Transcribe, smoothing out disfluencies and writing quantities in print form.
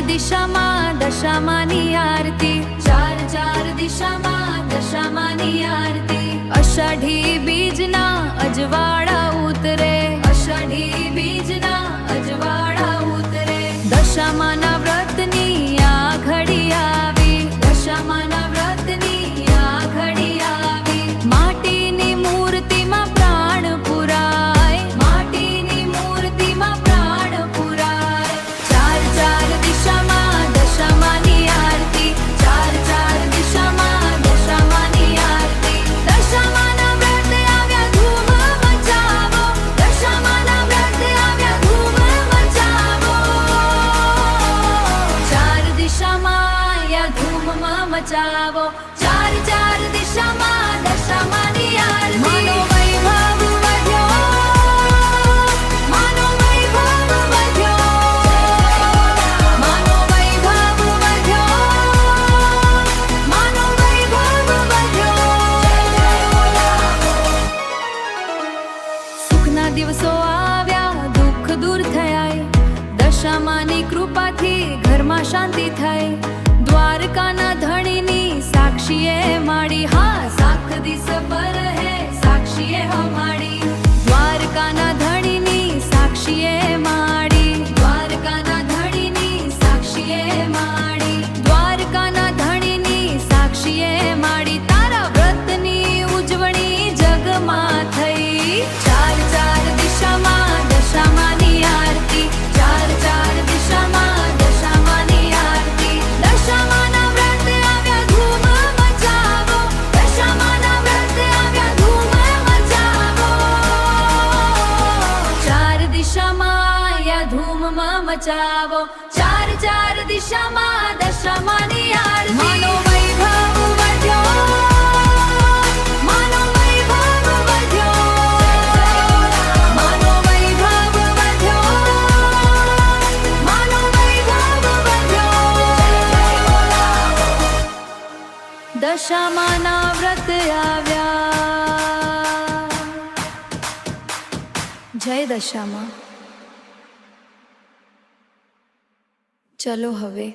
દિશામાં દશામાની આરતી, ચાર ચાર દિશામાં દશામાની આરતી. અષાઢી બીજના અજવાળા ઉતરે, અષાઢી બીજના અજવાળા ઉતરે. દશામાના વ્રતની આ ઘડી આવી, દશામાના વ્રતની આ ઘડી આવી. માટીની મૂર્તિમાં પ્રાણ પુરાય, માટીની મૂર્તિમાં પ્રાણ પુરાય. ચાર ચાર દિશામાં દશામાની આરતી, ચાર ચાર દિશામાં દશામાની આરતી. દશામાના વ્રત આવ્યા ધૂમ મચાવો, દશામાના વ્રત આવ્યા ધૂમ મચાવો. ચાર દિશામાં આવ્યા ધૂમ મચાવો, ચાર ચાર દિશામાં દશામાની આરતી. માનો વૈભવ વધ્યો, માનો વૈભવ વધ્યો, માનો વૈભવ વધ્યો, માનો વૈભવ વધ્યો. સુખના દિવસો આવ્યા, દુઃખ દૂર થયા. દશામાની કૃપાથી ઘરમાં શાંતિ થઈ. દ્વારકાના ધણીની સાક્ષીએ માડી, હા સાખ દિસ પર હે સાક્ષીએ હમાડી. દ્વારકાના ધણીની સાક્ષીએ માડી, દ્વારકાના ધણીની સાક્ષીએ માડી, દ્વારકાના ધણીની સાક્ષીએ માડી. તારા વ્રતની ઉજવણી જગમાં થઈ. ચાર ચાર દિશામાં દશામાની આરતી, ચાર ચાર દિશામાં દશામાની આરતી. દશામાના વ્રત આવ્યા ધૂમ મચાવો, દશામાના વ્રત આવ્યા ધૂમ મચાવો. ચાર દિશામાં આવ્યા ધૂમ મચાવો, ચાર ચાર દિશામાં દશામાની આરતી. માનો વૈભવ વધ્યો, માનો વૈભવ વધ્યો, માનો વૈભવ વધ્યો, માનો વૈભવ વધ્યો. દશામાના વ્રત આવ્યા. જય દશામાં. ચલો હવે